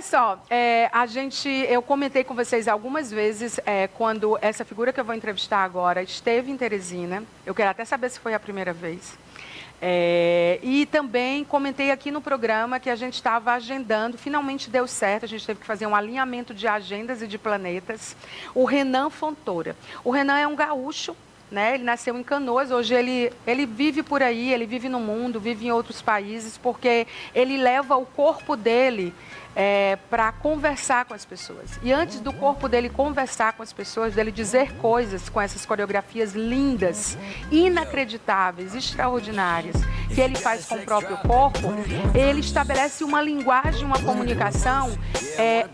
só, eu comentei com vocês algumas vezes, quando essa figura que eu vou entrevistar agora esteve em Teresina. Eu quero até saber se foi a primeira vez. E também comentei aqui no programa que a gente estava agendando, finalmente deu certo, a gente teve que fazer um alinhamento de agendas e de planetas. O Renan Fontoura. O Renan é um gaúcho, né? Ele nasceu em Canoas, hoje ele vive por aí, ele vive no mundo, vive em outros países, porque ele leva o corpo dele para conversar com as pessoas. E antes do corpo dele conversar com as pessoas, dele dizer coisas com essas coreografias lindas, inacreditáveis, extraordinárias, que ele faz com o próprio corpo, ele estabelece uma linguagem, uma comunicação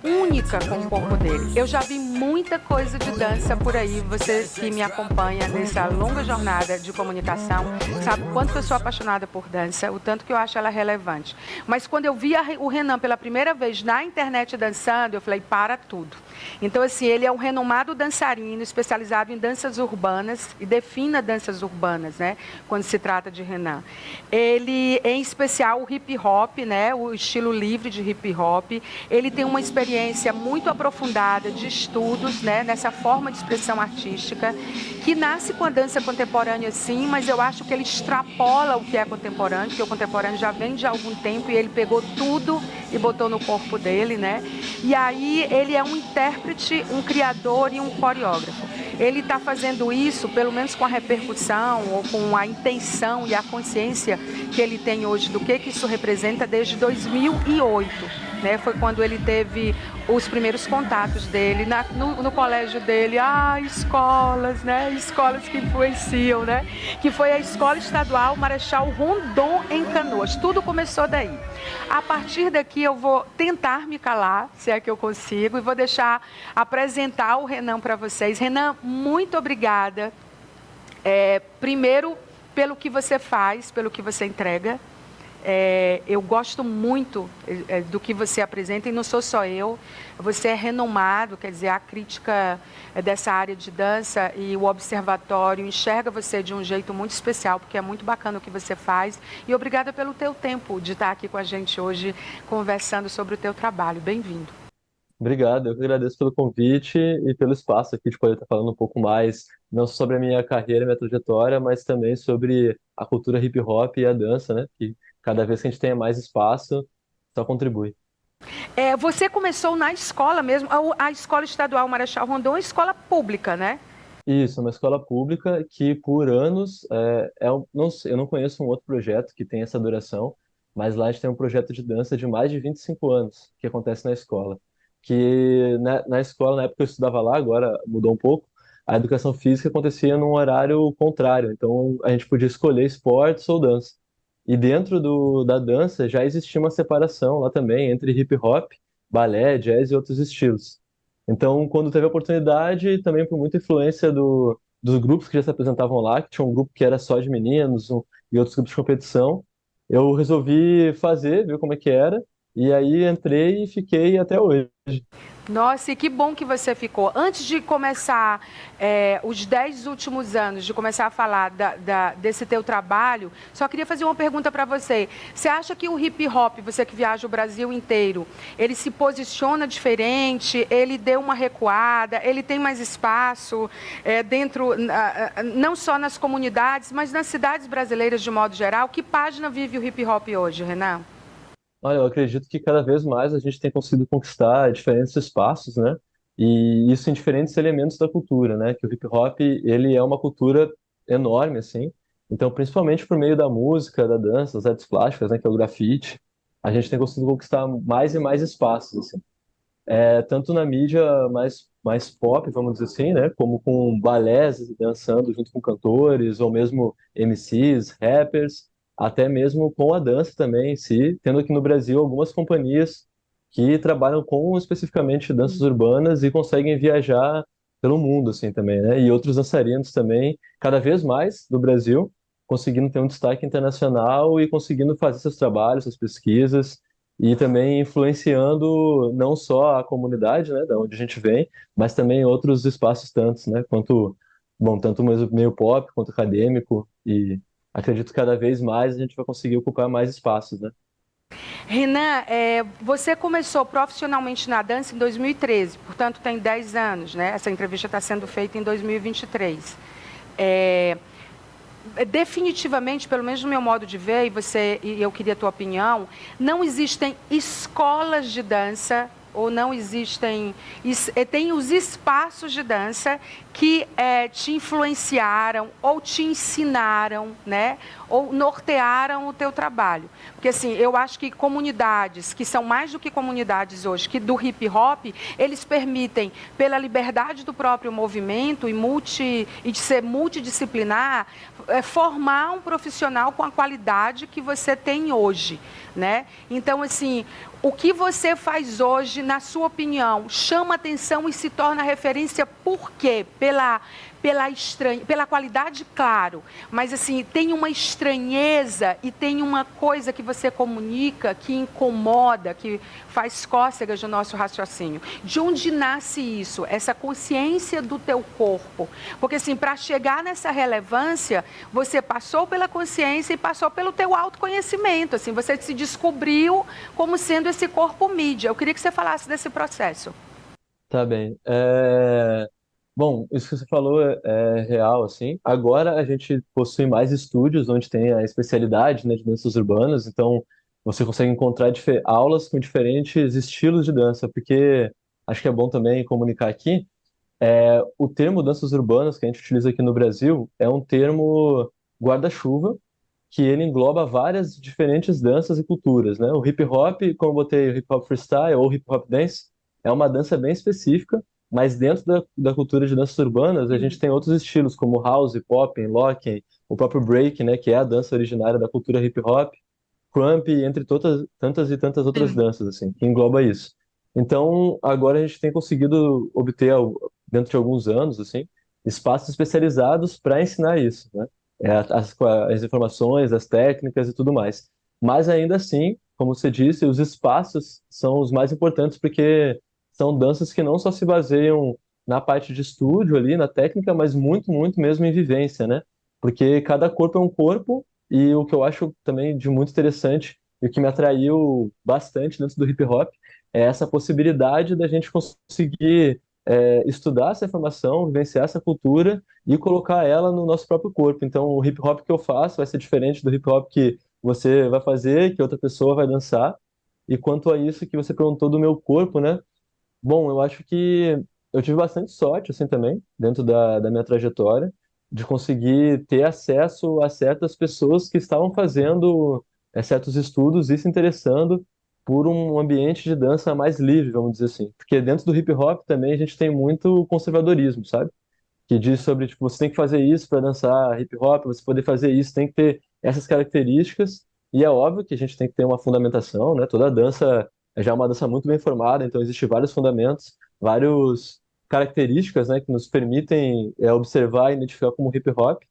única com o corpo dele. Eu já vi muita coisa de dança por aí, você que me acompanha nessa longa jornada de comunicação, sabe o quanto eu sou apaixonada por dança, o tanto que eu acho ela relevante. Mas quando eu vi o Renan pela primeira vez na internet dançando, eu falei, para tudo. Então, assim, ele é um renomado dançarino, especializado em danças urbanas, e define danças urbanas, né, quando se trata de Renan. Ele, em especial, o hip hop, né, o estilo livre de hip hop, ele tem uma experiência muito aprofundada de estudos, né, nessa forma de expressão artística, que nasce com a dança contemporânea, sim, mas eu acho que ele extrapola o que é contemporâneo, porque o contemporâneo já vem de algum tempo e ele pegou tudo e botou no corpo dele, né? E aí ele é um intérprete, um criador e um coreógrafo. Ele está fazendo isso, pelo menos com a repercussão ou com a intenção e a consciência que ele tem hoje do que isso representa desde 2008. Né, foi quando ele teve os primeiros contatos dele no colégio dele, escolas, né, escolas que influenciam, né, que foi a Escola Estadual Marechal Rondon em Canoas. Tudo começou daí. A partir daqui eu vou tentar me calar, se é que eu consigo, e vou deixar apresentar o Renan para vocês. Renan, muito obrigada. Primeiro, pelo que você faz, pelo que você entrega. Eu gosto muito do que você apresenta, e não sou só eu, você é renomado, quer dizer, a crítica dessa área de dança e o observatório enxerga você de um jeito muito especial, porque é muito bacana o que você faz, e obrigada pelo teu tempo de estar aqui com a gente hoje, conversando sobre o teu trabalho. Bem-vindo. Obrigado, eu que agradeço pelo convite e pelo espaço aqui de poder estar falando um pouco mais, não só sobre a minha carreira, minha trajetória, mas também sobre a cultura hip hop e a dança, né? Que cada vez que a gente tenha mais espaço, só contribui. Você começou na escola mesmo, a Escola Estadual Marechal Rondon é uma escola pública, né? Isso, é uma escola pública que por anos, não sei, eu não conheço um outro projeto que tem essa duração, mas lá a gente tem um projeto de dança de mais de 25 anos que acontece na escola. Que na escola, na época que eu estudava lá, agora mudou um pouco, a educação física acontecia num horário contrário, então a gente podia escolher esportes ou dança. E dentro da dança já existia uma separação lá também entre hip hop, balé, jazz e outros estilos. Então, quando teve a oportunidade, também por muita influência dos grupos que já se apresentavam lá, que tinha um grupo que era só de meninos e outros grupos de competição, eu resolvi fazer, ver como é que era, e aí entrei e fiquei até hoje. Nossa, e que bom que você ficou. Antes de começar os 10 últimos anos, de começar a falar desse teu trabalho, só queria fazer uma pergunta para você. Você acha que o hip hop, você que viaja o Brasil inteiro, ele se posiciona diferente, ele deu uma recuada, ele tem mais espaço dentro, não só nas comunidades, mas nas cidades brasileiras de modo geral? Que página vive o hip hop hoje, Renan? Olha, eu acredito que cada vez mais a gente tem conseguido conquistar diferentes espaços, né? E isso em diferentes elementos da cultura, né? Que o hip hop, ele é uma cultura enorme, assim. Então, principalmente por meio da música, da dança, das artes plásticas, né? Que é o grafite, a gente tem conseguido conquistar mais e mais espaços, assim. Tanto na mídia mais pop, vamos dizer assim, né? Como com balés dançando junto com cantores, ou mesmo MCs, rappers, até mesmo com a dança também em si, tendo aqui no Brasil algumas companhias que trabalham com especificamente danças urbanas e conseguem viajar pelo mundo, assim, também, né? E outros dançarinos também, cada vez mais do Brasil, conseguindo ter um destaque internacional e conseguindo fazer seus trabalhos, suas pesquisas, e também influenciando não só a comunidade, né, da onde a gente vem, mas também outros espaços tantos, né, tanto mesmo meio pop quanto acadêmico, e acredito que cada vez mais a gente vai conseguir ocupar mais espaços, né? Renan, você começou profissionalmente na dança em 2013, portanto tem 10 anos, né? Essa entrevista está sendo feita em 2023. É, definitivamente, pelo menos no meu modo de ver, e eu queria a tua opinião, não existem escolas de dança ou não existem, tem os espaços de dança que te influenciaram ou te ensinaram, né, ou nortearam o teu trabalho. Porque assim, eu acho que comunidades que são mais do que comunidades hoje, que do hip hop, eles permitem, pela liberdade do próprio movimento e de ser multidisciplinar, formar um profissional com a qualidade que você tem hoje, né? Então, assim, o que você faz hoje, na sua opinião, chama atenção e se torna referência por quê? Pela qualidade, claro, mas assim, tem uma estranheza e tem uma coisa que você comunica que incomoda, que faz cócegas no nosso raciocínio. De onde nasce isso? Essa consciência do teu corpo. Porque assim, para chegar nessa relevância, você passou pela consciência e passou pelo teu autoconhecimento. Assim, você se descobriu como sendo esse corpo mídia. Eu queria que você falasse desse processo. Tá bem. Bom, isso que você falou é real, assim. Agora a gente possui mais estúdios onde tem a especialidade, né, de danças urbanas, então você consegue encontrar aulas com diferentes estilos de dança, porque acho que é bom também comunicar aqui, o termo danças urbanas que a gente utiliza aqui no Brasil é um termo guarda-chuva, que ele engloba várias diferentes danças e culturas, né? O hip hop, como eu botei o hip hop freestyle ou hip hop dance, é uma dança bem específica, mas dentro da cultura de danças urbanas, a gente tem outros estilos, como house, pop, locking, o próprio break, né, que é a dança originária da cultura hip hop, crump, entre tantas e tantas outras Sim. danças, assim, que engloba isso. Então, agora a gente tem conseguido obter, dentro de alguns anos, assim, espaços especializados para ensinar isso, né? As informações, as técnicas e tudo mais. Mas ainda assim, como você disse, os espaços são os mais importantes porque são danças que não só se baseiam na parte de estúdio ali, na técnica, mas muito, muito mesmo em vivência, né? Porque cada corpo é um corpo e o que eu acho também de muito interessante e o que me atraiu bastante dentro do hip hop é essa possibilidade da gente conseguir estudar essa informação, vivenciar essa cultura e colocar ela no nosso próprio corpo. Então, o hip hop que eu faço vai ser diferente do hip hop que você vai fazer, que outra pessoa vai dançar. E quanto a isso que você perguntou do meu corpo, né? Bom, eu acho que eu tive bastante sorte, assim, também, dentro da minha trajetória, de conseguir ter acesso a certas pessoas que estavam fazendo certos estudos e se interessando por um ambiente de dança mais livre, vamos dizer assim. Porque dentro do hip hop também a gente tem muito conservadorismo, sabe? Que diz sobre, tipo, você tem que fazer isso para dançar hip hop, você poder fazer isso, tem que ter essas características, e é óbvio que a gente tem que ter uma fundamentação, né? Toda dança é já uma dança muito bem formada, então existem vários fundamentos, várias características, né, que nos permitem observar e identificar como hip hop,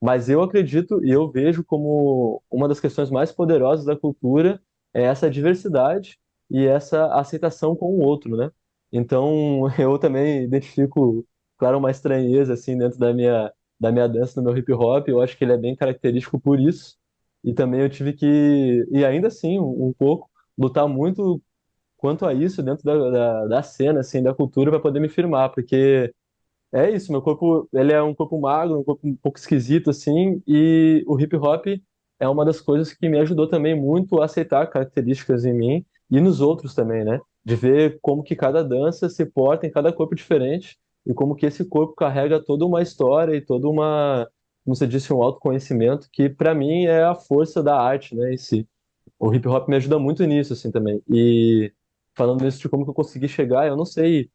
mas eu acredito e eu vejo como uma das questões mais poderosas da cultura é essa diversidade e essa aceitação com o outro, né? Então, eu também identifico claro, uma estranheza assim dentro da minha dança, no meu hip hop. Eu acho que ele é bem característico por isso. E também eu tive que, e ainda assim, um pouco, lutar muito quanto a isso dentro da cena, assim, da cultura, para poder me firmar, porque é isso, meu corpo, ele é um corpo magro, um corpo um pouco esquisito, assim, e o hip hop é uma das coisas que me ajudou também muito a aceitar características em mim e nos outros também, né? De ver como que cada dança se porta em cada corpo diferente e como que esse corpo carrega toda uma história e toda uma, como você disse, um autoconhecimento que para mim é a força da arte, né, em si. O hip hop me ajuda muito nisso, assim, também. E falando nisso de como que eu consegui chegar, eu não sei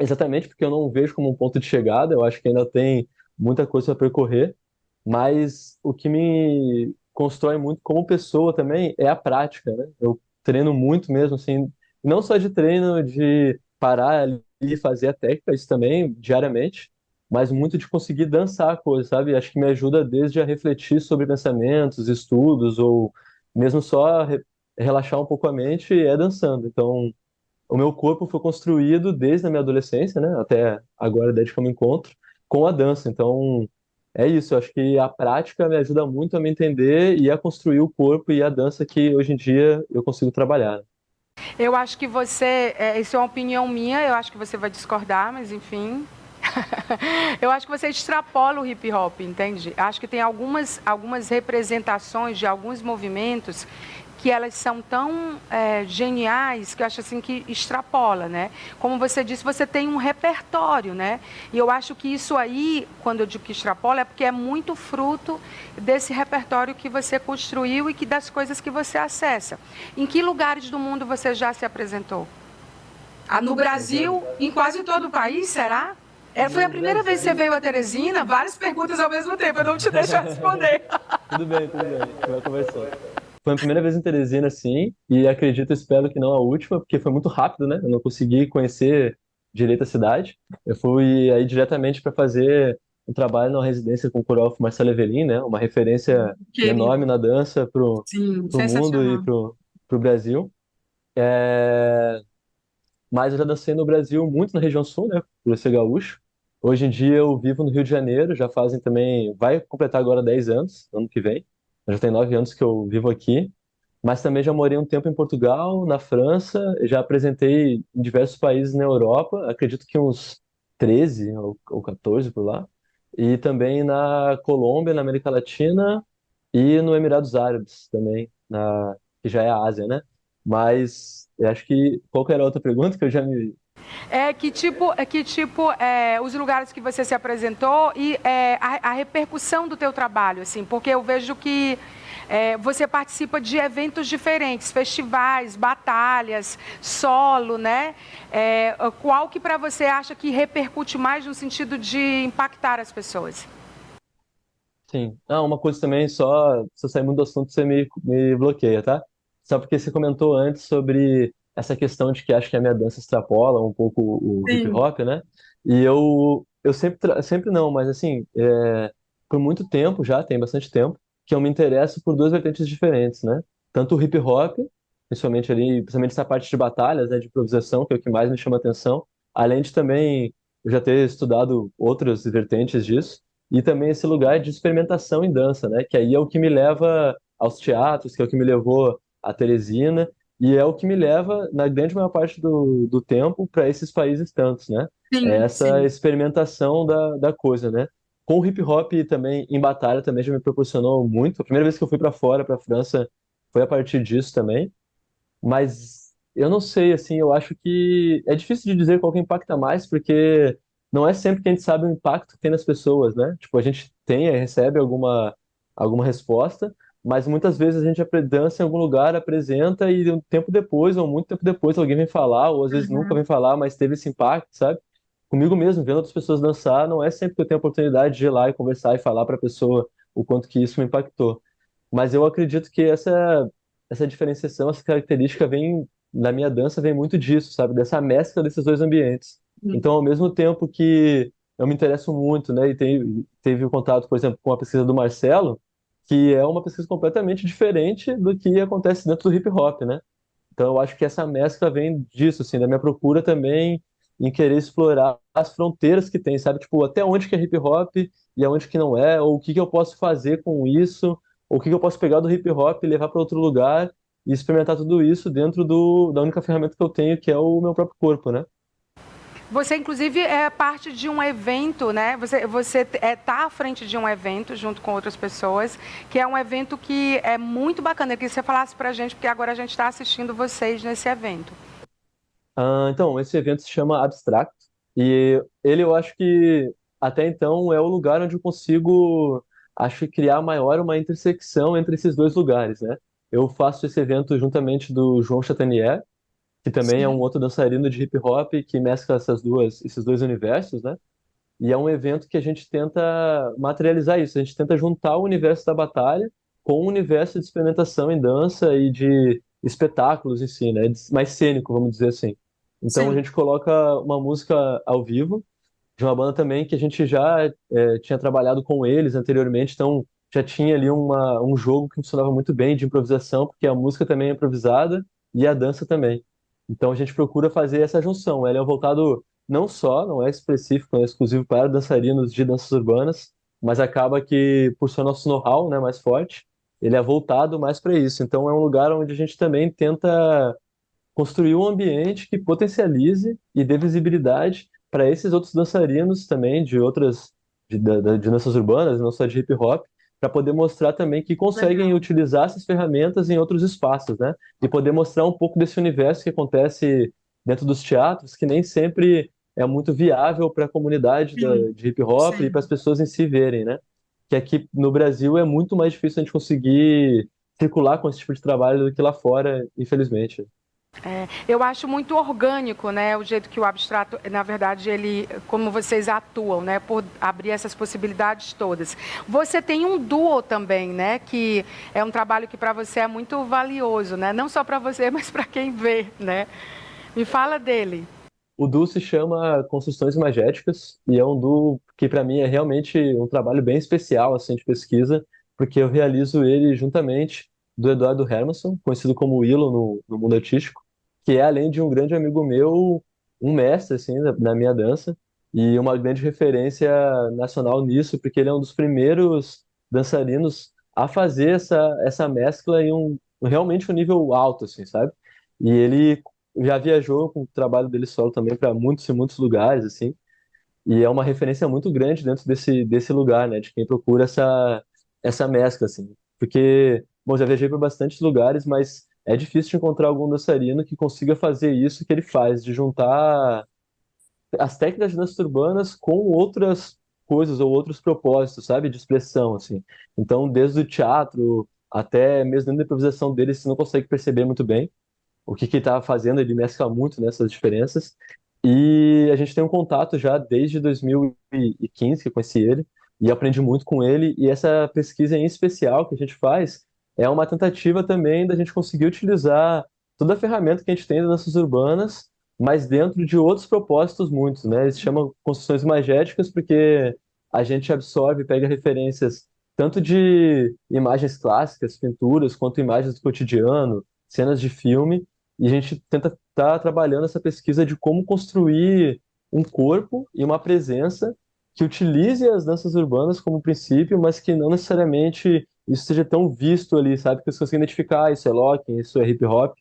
exatamente porque eu não vejo como um ponto de chegada, eu acho que ainda tem muita coisa para percorrer, mas o que me constrói muito como pessoa também é a prática, né? Eu treino muito mesmo, assim, não só de treino, de parar ali e fazer a técnica, isso também, diariamente, mas muito de conseguir dançar a coisa, sabe? Acho que me ajuda desde a refletir sobre pensamentos, estudos, ou mesmo só relaxar um pouco a mente é dançando. Então, o meu corpo foi construído desde a minha adolescência, né, até agora, desde que eu me encontro, com a dança. Então, é isso, eu acho que a prática me ajuda muito a me entender e a construir o corpo e a dança que hoje em dia eu consigo trabalhar. Eu acho que você, isso é uma opinião minha, eu acho que você vai discordar, mas enfim. Eu acho que você extrapola o hip hop, entende? Acho que tem algumas representações de alguns movimentos que elas são tão geniais que eu acho assim que extrapola, né? Como você disse, você tem um repertório, né? E eu acho que isso aí, quando eu digo que extrapola, é porque é muito fruto desse repertório que você construiu e que das coisas que você acessa. Em que lugares do mundo você já se apresentou? Ah, no Brasil, em quase todo o país, será? Foi a primeira vez que você veio a Teresina? Várias perguntas ao mesmo tempo, eu não te deixo responder. Tudo bem, a gente vai conversando. Foi a primeira vez em Teresina, sim, e acredito, espero que não a última, porque foi muito rápido, né? Eu não consegui conhecer direito a cidade. Eu fui aí diretamente para fazer um trabalho na residência com o coreógrafo Marcelo Evelin, né? Uma referência enorme Querido, na dança sim, pro mundo e sensacional. pro Brasil. É, Mas eu já dancei no Brasil muito na região sul, né? Por eu ser gaúcho. Hoje em dia eu vivo no Rio de Janeiro, já fazem também, vai completar agora 10 anos, ano que vem. Já tem 9 anos que eu vivo aqui. Mas também já morei um tempo em Portugal, na França, já apresentei em diversos países na Europa, acredito que uns 13 ou 14 por lá. E também na Colômbia, na América Latina e no Emirados Árabes também, que já é a Ásia, né? Mas eu acho que qual que era a outra pergunta que eu já me. Os lugares que você se apresentou e a repercussão do teu trabalho, assim, porque eu vejo que você participa de eventos diferentes, festivais, batalhas, solo, né? Qual que para você acha que repercute mais no sentido de impactar as pessoas? Sim. Ah, uma coisa também, só se eu sair muito do assunto, você me bloqueia, tá? Só porque você comentou antes sobre essa questão de que acho que a minha dança extrapola um pouco o hip Sim. hop, né? E eu sempre, sempre não, mas assim, por muito tempo já, tem bastante tempo, que eu me interesso por duas vertentes diferentes, né? Tanto o hip hop, principalmente ali, principalmente essa parte de batalhas, né, de improvisação, que é o que mais me chama atenção, além de também eu já ter estudado outras vertentes disso. E também esse lugar de experimentação em dança, né? Que aí é o que me leva aos teatros, que é o que me levou a Teresina, e é o que me leva, na grande maior parte do tempo, para esses países tantos, né? É Sim, essa sim. experimentação da coisa, né? Com o hip hop também, em batalha, também já me proporcionou muito. A primeira vez que eu fui para fora, para a França, foi a partir disso também. Mas eu não sei, assim, eu acho que é difícil de dizer qual que impacta mais, porque não é sempre que a gente sabe o impacto que tem nas pessoas, né? Tipo, a gente tem, recebe alguma resposta, mas muitas vezes a gente dança em algum lugar, apresenta e um tempo depois, ou muito tempo depois, alguém vem falar, ou às vezes nunca vem falar, mas teve esse impacto, sabe? Comigo mesmo, vendo outras pessoas dançar, não é sempre que eu tenho a oportunidade de ir lá e conversar e falar para a pessoa o quanto que isso me impactou. Mas eu acredito que essa diferenciação, essa característica vem, na minha dança, vem muito disso, sabe? Dessa mescla desses dois ambientes. Então, ao mesmo tempo que eu me interesso muito, né, e teve o contato, por exemplo, com a pesquisa do Marcelo, que é uma pesquisa completamente diferente do que acontece dentro do hip hop, né? Então, eu acho que essa mescla vem disso, assim, da minha procura também em querer explorar as fronteiras que tem, sabe? Tipo, até onde que é hip hop e aonde que não é, ou o que que eu posso fazer com isso, ou o que que eu posso pegar do hip hop e levar para outro lugar e experimentar tudo isso dentro da única ferramenta que eu tenho, que é o meu próprio corpo, né? Você, inclusive, é parte de um evento, né? Você tá à frente de um evento junto com outras pessoas, que é um evento que é muito bacana. Eu queria que você falasse pra gente, porque agora a gente está assistindo vocês nesse evento. Então, esse evento se chama Abstract, e ele eu acho que até então é o lugar onde eu consigo, acho que criar maior uma intersecção entre esses dois lugares, né? Eu faço esse evento juntamente do João Chatanier, que também é um Sim. outro dançarino de hip hop que mescla esses dois universos, né? E é um evento que a gente tenta materializar isso, a gente tenta juntar o universo da batalha com o universo de experimentação em dança e de espetáculos em si, né? Mais cênico, vamos dizer assim. Então a Sim. gente coloca uma música ao vivo de uma banda também que a gente já tinha trabalhado com eles anteriormente, então já tinha ali um jogo que funcionava muito bem de improvisação, porque a música também é improvisada e a dança também. Então a gente procura fazer essa junção. Ela é voltado não é específico, não é exclusivo para dançarinos de danças urbanas, mas acaba que, por ser nosso know-how, né, mais forte, ele é voltado mais para isso. Então, é um lugar onde a gente também tenta construir um ambiente que potencialize e dê visibilidade para esses outros dançarinos também de outras de danças urbanas, não só de hip hop, para poder mostrar também que conseguem Legal. utilizar essas ferramentas em outros espaços, né? E poder mostrar um pouco desse universo que acontece dentro dos teatros, que nem sempre é muito viável para a comunidade Sim, de hip hop e para as sim. pessoas em si verem, né? Que aqui no Brasil é muito mais difícil a gente conseguir circular com esse tipo de trabalho do que lá fora, infelizmente. É, eu acho muito orgânico, né, o jeito que o abstrato, na verdade, ele, como vocês atuam, né, por abrir essas possibilidades todas. Você tem um duo também, né, que é um trabalho que para você é muito valioso, né, não só para você, mas para quem vê, né. Me fala dele. O duo se chama Construções Imagéticas e é um duo que para mim é realmente um trabalho bem especial assim de pesquisa, porque eu realizo ele juntamente do Eduardo Hermanson, conhecido como Willow no mundo artístico, que é além de um grande amigo meu, um mestre assim na minha dança e uma grande referência nacional nisso, porque ele é um dos primeiros dançarinos a fazer essa mescla em realmente um nível alto assim, sabe? E ele já viajou com o trabalho dele solo também para muitos e muitos lugares, assim, e é uma referência muito grande dentro desse lugar, né, de quem procura essa mescla, assim, porque, bom, já viajei para bastante lugares, mas é difícil de encontrar algum dançarino que consiga fazer isso que ele faz, de juntar as técnicas de danças urbanas com outras coisas ou outros propósitos, sabe, de expressão, assim. Então, desde o teatro até mesmo dentro da improvisação dele, você não consegue perceber muito bem o que que ele estava fazendo, ele mescla muito nessas diferenças. E a gente tem um contato já desde 2015 que eu conheci ele e aprendi muito com ele. E essa pesquisa em especial que a gente faz é uma tentativa também da gente conseguir utilizar toda a ferramenta que a gente tem das danças urbanas, mas dentro de outros propósitos muitos, né? Eles chamam construções imagéticas porque a gente absorve, pega referências tanto de imagens clássicas, pinturas, quanto imagens do cotidiano, cenas de filme, e a gente tenta estar trabalhando essa pesquisa de como construir um corpo e uma presença que utilize as danças urbanas como princípio, mas que não necessariamente isso seja tão visto ali, sabe? Que as pessoas conseguem identificar, ah, isso é locking, isso é hip hop,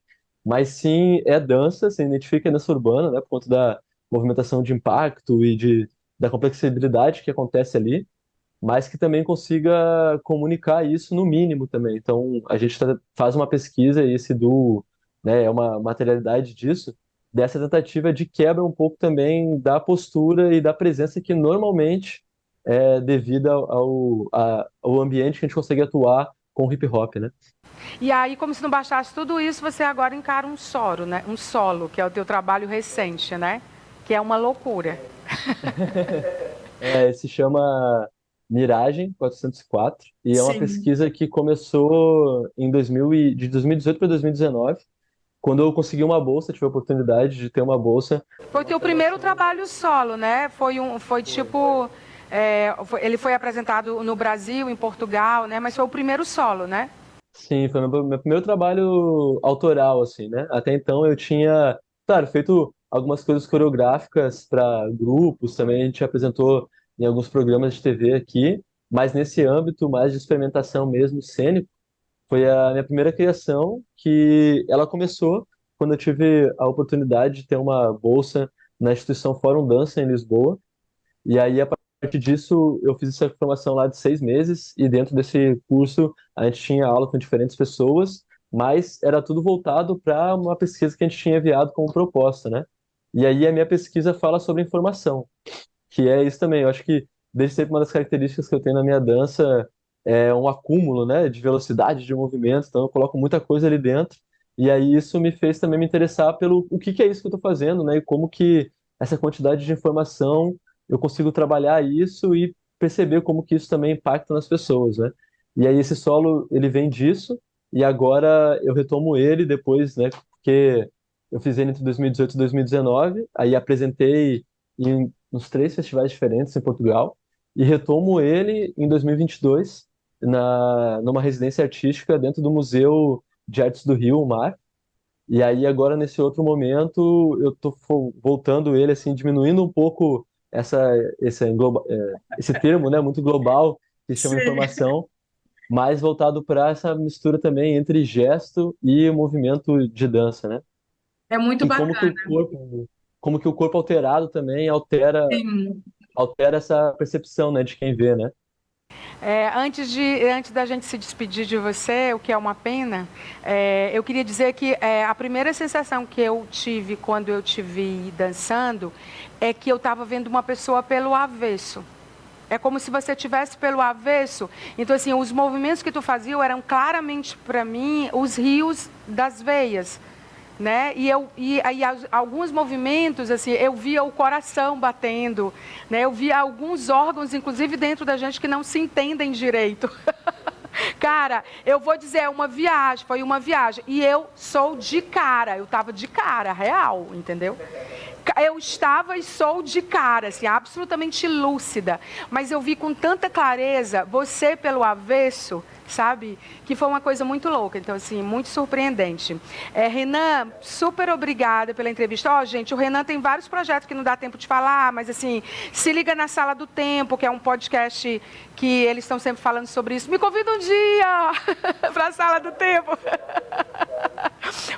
mas sim é dança, você identifica a dança urbana, né? Por conta da movimentação de impacto e da complexibilidade que acontece ali, mas que também consiga comunicar isso no mínimo também. Então, a gente faz uma pesquisa e esse do, né, é uma materialidade disso, dessa tentativa de quebra um pouco também da postura e da presença que normalmente é devida ao ambiente que a gente consegue atuar com o hip hop, né? E aí, como se não bastasse tudo isso, você agora encara um solo, né, um solo, que é o teu trabalho recente, né, que é uma loucura. Se chama Miragem 404 e é uma Sim. pesquisa que começou de 2018 para 2019, quando eu consegui uma bolsa, tive a oportunidade de ter uma bolsa. Foi teu primeiro trabalho solo, né? Foi tipo, ele foi apresentado no Brasil, em Portugal, né? Mas foi o primeiro solo, né? Sim, foi meu primeiro trabalho autoral, assim, né? Até então eu tinha, claro, feito algumas coisas coreográficas para grupos, também a gente apresentou em alguns programas de TV aqui, mas nesse âmbito mais de experimentação mesmo, cênico, foi a minha primeira criação, que ela começou quando eu tive a oportunidade de ter uma bolsa na instituição Fórum Dança em Lisboa. E aí, a partir disso, eu fiz essa formação lá de 6 meses, e dentro desse curso a gente tinha aula com diferentes pessoas, mas era tudo voltado para uma pesquisa que a gente tinha enviado como proposta, né? E aí a minha pesquisa fala sobre informação, que é isso também. Eu acho que desde sempre uma das características que eu tenho na minha dança é um acúmulo, né, de velocidade de movimento, então eu coloco muita coisa ali dentro, e aí isso me fez também me interessar pelo o que que é isso que eu estou fazendo, né, e como que essa quantidade de informação eu consigo trabalhar isso e perceber como que isso também impacta nas pessoas, né? E aí esse solo, ele vem disso, e agora eu retomo ele depois, né, porque eu fiz ele entre 2018 e 2019, aí apresentei em uns 3 festivais diferentes em Portugal, e retomo ele em 2022, numa residência artística dentro do Museu de Artes do Rio, o MAR. E aí agora nesse outro momento eu tô voltando ele assim, diminuindo um pouco esse termo, né, muito global que chama Sim. informação, mais voltado para essa mistura também entre gesto e movimento de dança, né? É muito E bacana. como que o corpo alterado também Sim. altera essa percepção, né, de quem vê, né? Antes da gente se despedir de você, o que é uma pena, eu queria dizer que a primeira sensação que eu tive quando eu te vi dançando é que eu estava vendo uma pessoa pelo avesso. É como se você tivesse pelo avesso. Então, assim, os movimentos que tu fazia eram claramente para mim os rios das veias, né? E aí alguns movimentos, assim, eu via o coração batendo, né? Eu via alguns órgãos, inclusive dentro da gente, que não se entendem direito. Cara, eu vou dizer, foi uma viagem. E eu sou de cara, eu estava de cara, real, entendeu? Eu estava e sou de cara, assim, absolutamente lúcida. Mas eu vi com tanta clareza, você pelo avesso, sabe? Que foi uma coisa muito louca. Então, assim, muito surpreendente. Renan, super obrigada pela entrevista. Gente, o Renan tem vários projetos que não dá tempo de falar, mas, assim, se liga na Sala do Tempo, que é um podcast que eles estão sempre falando sobre isso. Me convida um dia para a Sala do Tempo.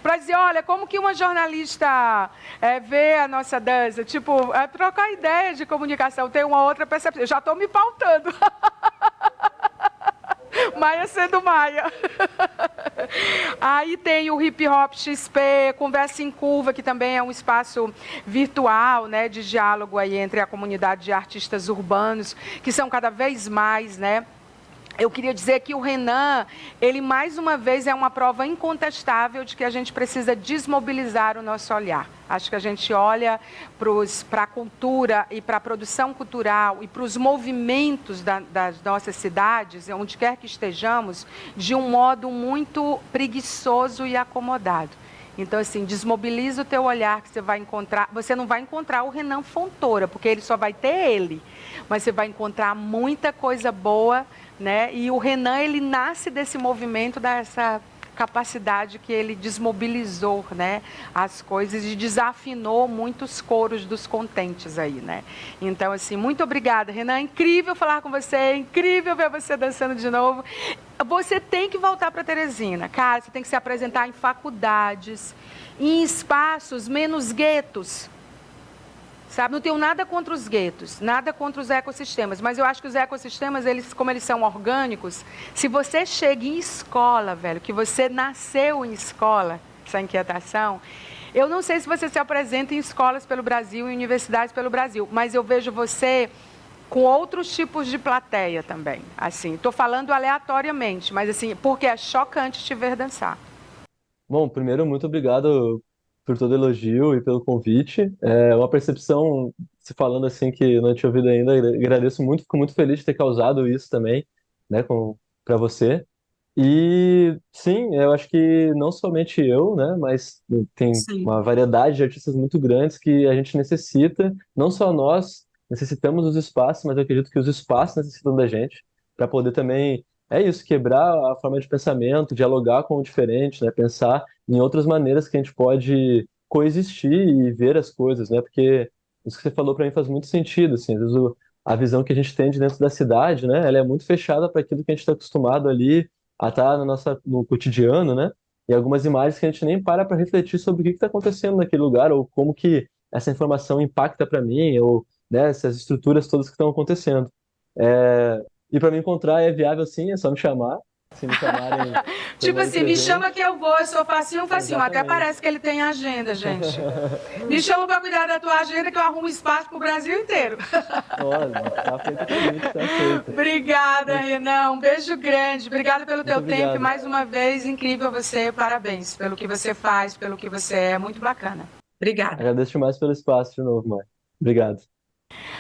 Para dizer, olha, como que uma jornalista vê a nossa dança? Tipo, trocar ideia de comunicação, ter uma outra percepção. Eu já estou me pautando. Maia sendo Maia. Aí tem o Hip Hop XP, Conversa em Curva, que também é um espaço virtual, né, de diálogo aí entre a comunidade de artistas urbanos, que são cada vez mais, né? Eu queria dizer que o Renan, ele mais uma vez é uma prova incontestável de que a gente precisa desmobilizar o nosso olhar. Acho que a gente olha para a cultura e para a produção cultural e para os movimentos das nossas cidades, onde quer que estejamos, de um modo muito preguiçoso e acomodado. Então, assim, desmobiliza o teu olhar que você vai encontrar. Você não vai encontrar o Renan Fontoura, porque ele só vai ter ele. Mas você vai encontrar muita coisa boa, né? E o Renan, ele nasce desse movimento, dessa capacidade que ele desmobilizou, né, as coisas e desafinou muitos coros dos contentes aí, né? Então, assim, muito obrigada, Renan. É incrível falar com você, é incrível ver você dançando de novo. Você tem que voltar para Teresina, cara. Você tem que se apresentar em faculdades, em espaços menos guetos. Sabe, não tenho nada contra os guetos, nada contra os ecossistemas, mas eu acho que os ecossistemas, como eles são orgânicos, se você chega em escola, velho, que você nasceu em escola, essa inquietação, eu não sei se você se apresenta em escolas pelo Brasil, em universidades pelo Brasil, mas eu vejo você com outros tipos de plateia também, assim, estou falando aleatoriamente, mas assim, porque é chocante te ver dançar. Bom, primeiro, muito obrigado por todo elogio e pelo convite. É uma percepção, se falando assim, que eu não tinha ouvido ainda, agradeço muito, fico muito feliz de ter causado isso também, né, para você. E sim, eu acho que não somente eu, né, mas tem Sim. uma variedade de artistas muito grandes que a gente necessita, não só nós necessitamos dos espaços, mas eu acredito que os espaços necessitam da gente para poder também, é isso, quebrar a forma de pensamento, dialogar com o diferente, né, pensar em outras maneiras que a gente pode coexistir e ver as coisas, né, porque isso que você falou para mim faz muito sentido, assim, às vezes a visão que a gente tem de dentro da cidade, né, ela é muito fechada para aquilo que a gente está acostumado ali a estar no cotidiano, né? E algumas imagens que a gente nem para refletir sobre o que está acontecendo naquele lugar ou como que essa informação impacta para mim ou, né, essas estruturas todas que estão acontecendo. E para me encontrar é viável sim, é só me chamar. Se me chamarem, Tipo estarei assim, me chama presente. que eu vou, eu sou facinho, facinho. Até Exatamente. parece que ele tem agenda, gente. Me chama para cuidar da tua agenda que eu arrumo espaço pro Brasil inteiro. Olha, tá feito o convite, tá feito. Obrigada, Renan. Um beijo grande. Obrigada pelo Muito teu tempo e obrigado. mais uma vez, incrível você. Parabéns pelo que você faz, pelo que você é. Muito bacana. Obrigada. Agradeço demais pelo espaço de novo, mãe. Obrigado.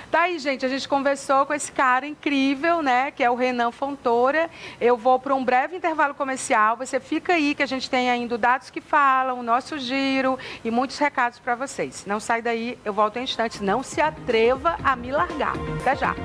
Tá aí, gente. A gente conversou com esse cara incrível, né? Que é o Renan Fontoura. Eu vou para um breve intervalo comercial. Você fica aí, que a gente tem ainda dados que falam, o nosso giro e muitos recados para vocês. Não sai daí, eu volto em instantes. Não se atreva a me largar. Até já.